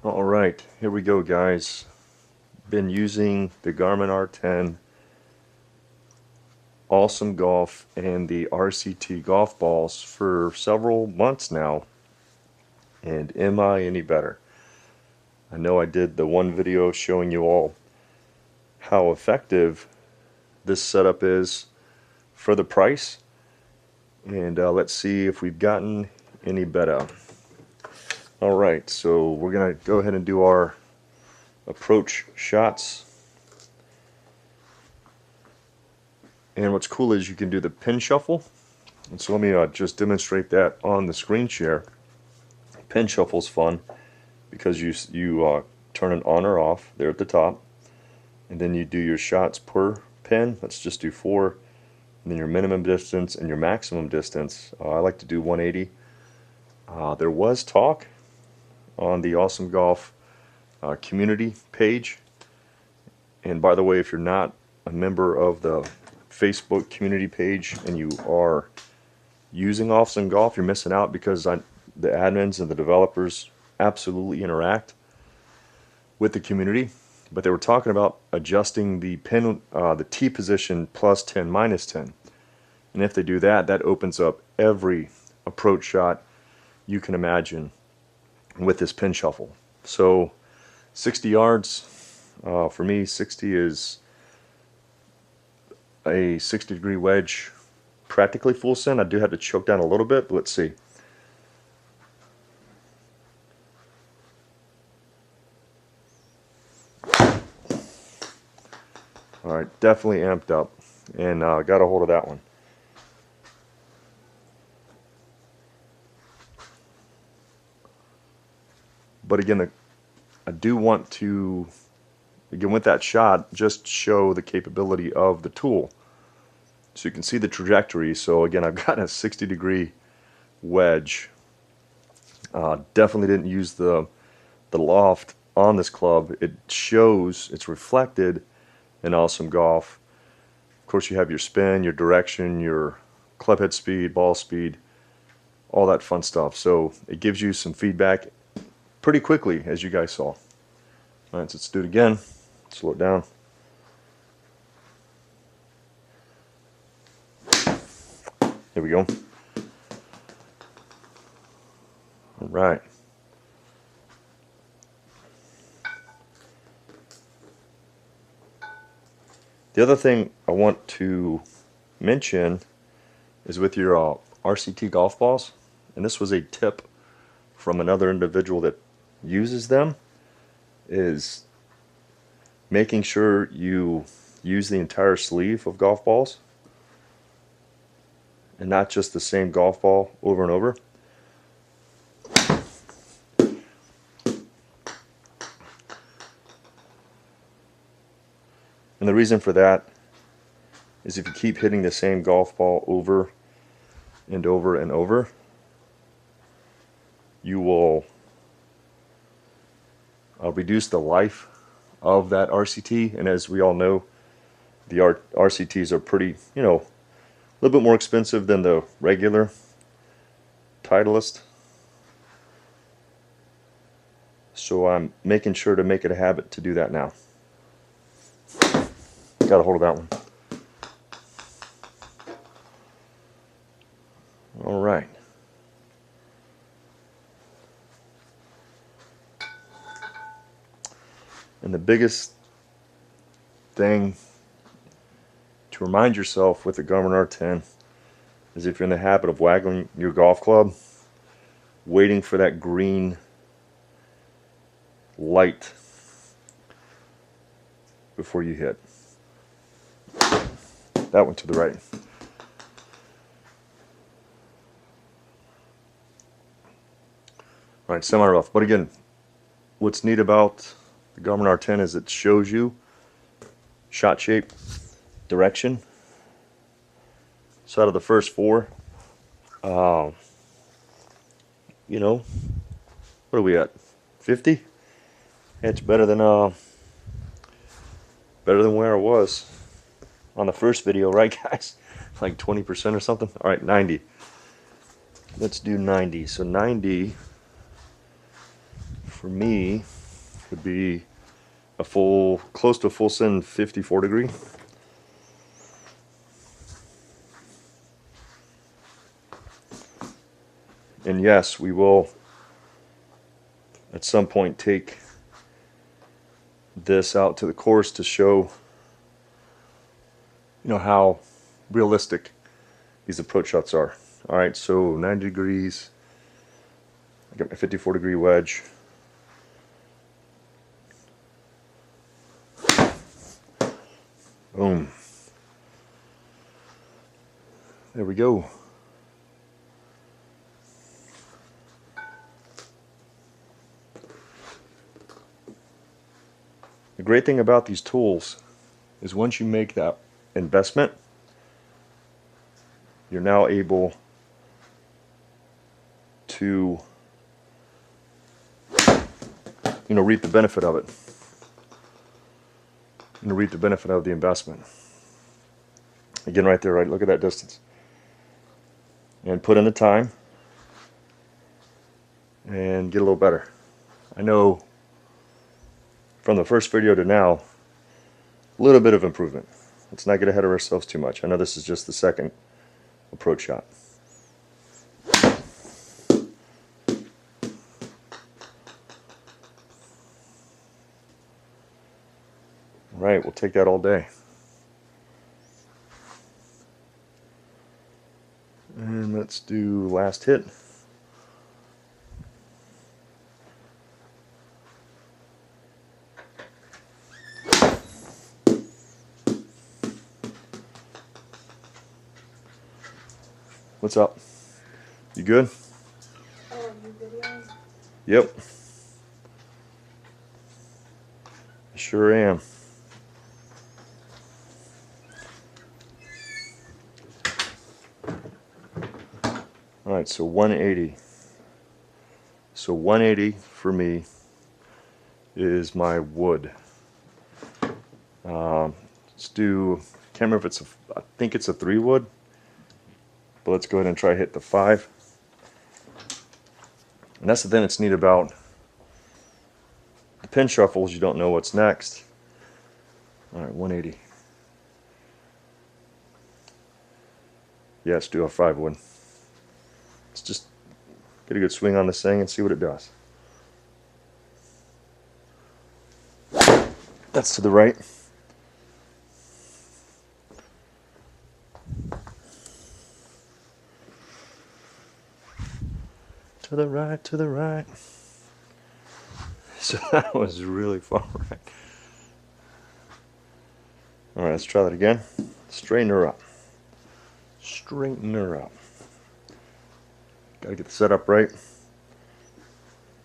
Alright, here we go guys. Been using the Garmin R10 Awesome Golf and the RCT golf balls for several months now. And am I any better? I know I did the one video showing you all how effective this setup is for the price. And let's see if we've gotten any better. Alright, so we're going to go ahead and do our approach shots. And what's cool is you can do the pin shuffle. And so let me just demonstrate that on the screen share. Pin shuffle is fun because you turn it on or off there at the top, and then you do your shots per pin. Let's just do 4, and then your minimum distance and your maximum distance. I like to do 180. There was talk on the Awesome Golf community page, and by the way, if you're not a member of the Facebook community page and you are using Awesome Golf, you're missing out because the admins and the developers absolutely interact with the community. But they were talking about adjusting the pin, the tee position plus 10 minus 10, and if they do that, that opens up every approach shot you can imagine with this pin shuffle. So 60 yards for me. 60 is a 60-degree wedge, practically full send. I do have to choke down a little bit, but let's see. Alright, definitely amped up, and got a hold of that one. But again, I do want to, again with that shot, just show the capability of the tool. So you can see the trajectory. So again, I've got a 60-degree wedge. Definitely didn't use the loft on this club. It shows, it's reflected in Awesome Golf. Of course, you have your spin, your direction, your club head speed, ball speed, all that fun stuff. So it gives you some feedback pretty quickly, as you guys saw. Alright, so let's do it again. Slow it down. Here we go. Alright. The other thing I want to mention is with your RCT golf balls, and this was a tip from another individual that uses them, is making sure you use the entire sleeve of golf balls and not just the same golf ball over and over. And the reason for that is if you keep hitting the same golf ball over and over and over, you will reduce the life of that RCT. And as we all know, the RCTs are pretty, a little bit more expensive than the regular Titleist. So I'm making sure to make it a habit to do that now. Got a hold of that one. All right. And the biggest thing to remind yourself with the Garmin R10 is if you're in the habit of waggling your golf club, waiting for that green light before you hit. That one to the right. Alright, semi-rough. But again, what's neat about the Garmin R10 is it shows you shot shape, direction. So out of the first 4, what are we at? 50? It's better than where I was on the first video, right guys? Like 20% or something. All right, 90. Let's do 90. So 90 for me would be a close to a full send 54 degree. And yes, we will at some point take this out to the course to show, you know, how realistic these approach shots are. All right, so 90 degrees. I got my 54 degree wedge. Boom. There we go. The great thing about these tools is once you make that investment, you're now able to, you know, reap the benefit of it. You know, reap the benefit of the investment. Again, right there, right? Look at that distance. And put in the time and get a little better. I know from the first video to now, a little bit of improvement. Let's not get ahead of ourselves too much. I know this is just the second approach shot. Right, we'll take that all day. And let's do last hit. What's up? You good? Oh, you videos? Yep. I sure am. Alright, so 180. So 180 for me is my wood. Let's do, can't remember if it's I think it's a 3 wood. But let's go ahead and try hit the 5. And that's the thing that's neat about the pin shuffles, you don't know what's next. Alright, 180. Yeah, let's do a 5 wood. Let's just get a good swing on this thing and see what it does. That's to the right. To the right, to the right. So that was really far right. Alright, let's try that again. Straighten her up. Straighten her up. Gotta get the setup right.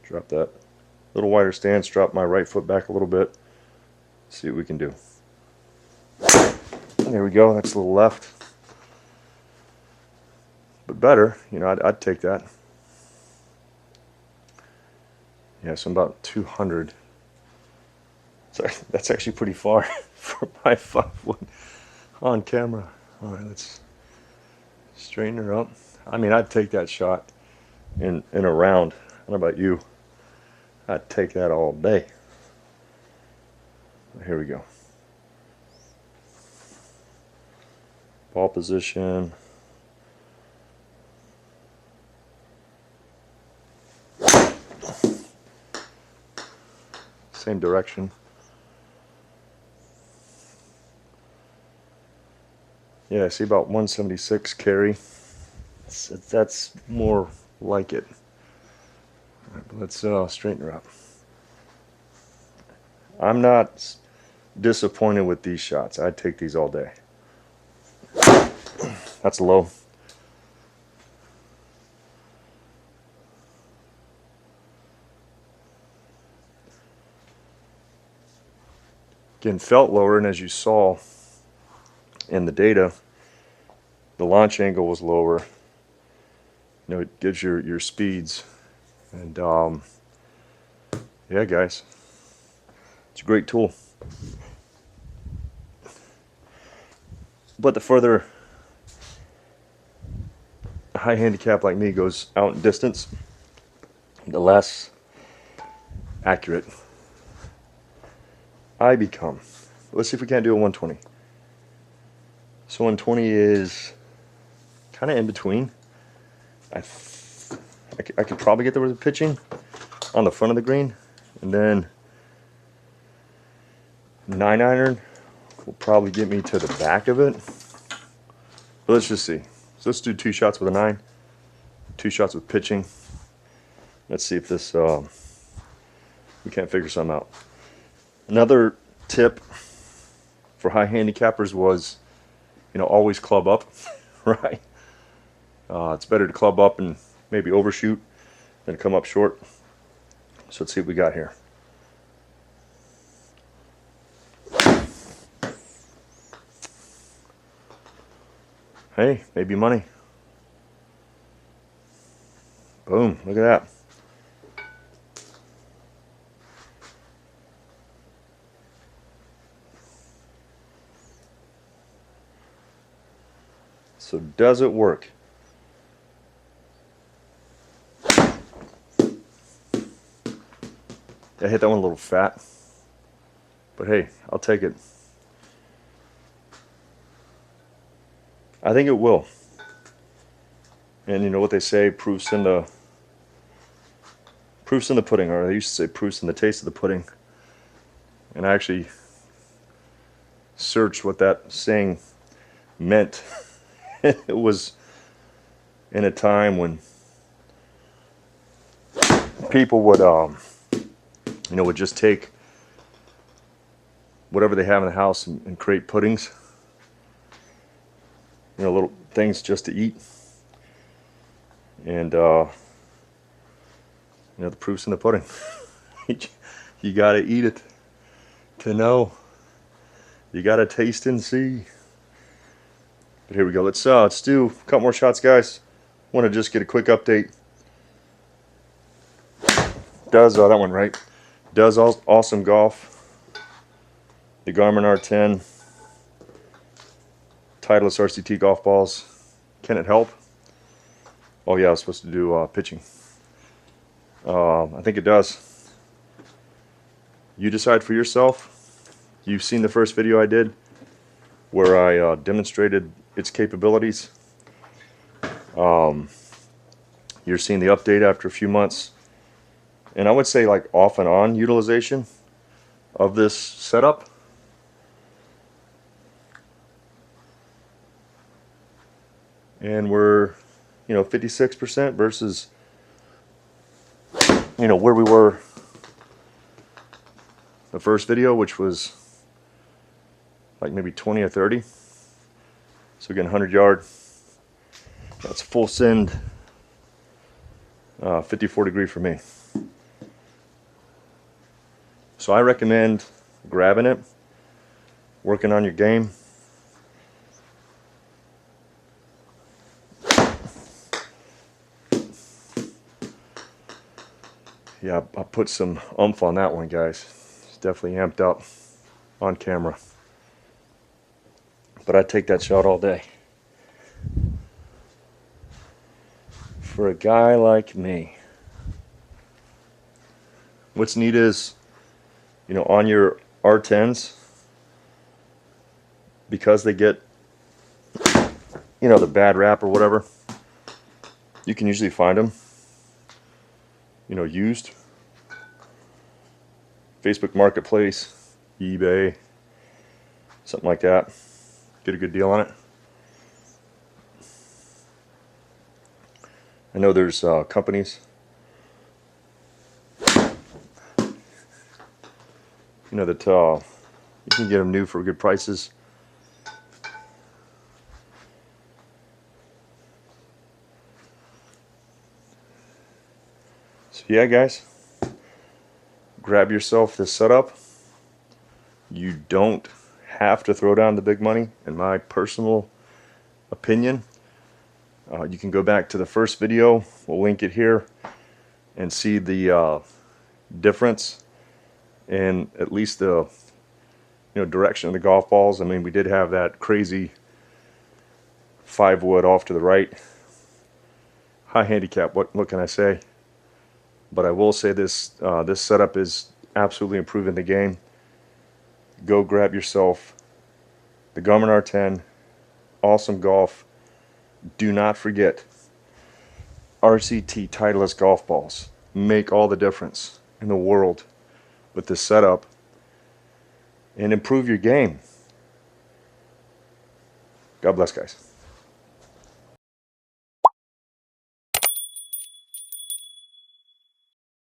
Drop that little wider stance, drop my right foot back a little bit. See what we can do. There we go, that's a little left. But better, you know, I'd take that. Yeah, so I'm about 200. So that's actually pretty far for my 5 wood on camera. All right, let's straighten her up. I mean, I'd take that shot in a round. I don't know about you. I'd take that all day. Here we go. Ball position. Same direction. Yeah, I see about 176 carry. That's more like it. All right, but let's straighten her up. I'm not disappointed with these shots. I'd take these all day. That's low. Again, felt lower, and as you saw in the data, the launch angle was lower. You know, it gives your speeds. And yeah, guys, it's a great tool. But the further a high handicap like me goes out in distance, the less accurate I become. Let's see if we can't do a 120. So 120 is kind of in between. I could probably get there with the pitching on the front of the green, and then 9-iron will probably get me to the back of it. But let's just see. So let's do 2 shots with a 9, 2 shots with pitching. Let's see if this we can't figure something out. Another tip for high handicappers was, always club up, right? It's better to club up and maybe overshoot than come up short. So let's see what we got here. Hey, maybe money. Boom, look at that. So does it work? I hit that one a little fat, but hey, I'll take it. I think it will. And you know what they say, proof's in the pudding, or they used to say proof's in the taste of the pudding. And I actually searched what that saying meant. It was in a time when people would would just take whatever they have in the house and create puddings, little things just to eat. And the proof's in the pudding. You gotta eat it to know. You gotta taste and see. But here we go. Let's do a couple more shots, guys. Want to just get a quick update. Does that one right? Does awesome golf. The Garmin R10 Titleist RCT golf balls. Can it help? Oh yeah, I was supposed to do pitching. I think it does. You decide for yourself. You've seen the first video I did where I demonstrated its capabilities. You're seeing the update after a few months. And I would say like off and on utilization of this setup. And we're 56% versus where we were the first video, which was like maybe 20 or 30. So again, 100 yard, that's full send, 54 degree for me. So I recommend grabbing it, working on your game. Yeah, I put some oomph on that one, guys. It's definitely amped up on camera. But I'd take that shot all day. For a guy like me. What's neat is, on your R10s, because they get, the bad rap or whatever, you can usually find them, used. Facebook Marketplace, eBay, something like that. Get a good deal on it. I know there's companies, that you can get them new for good prices. So yeah, guys, grab yourself this setup. You don't have to throw down the big money, in my personal opinion. You can go back to the first video, we'll link it here, and see the difference in at least the direction of the golf balls. I mean, we did have that crazy 5 wood off to the right. High handicap, what can I say? But I will say this, this setup is absolutely improving the game. Go grab yourself the Garmin R10, awesome golf. Do not forget RCT Titleist golf balls. Make all the difference in the world with this setup and improve your game. God bless, guys.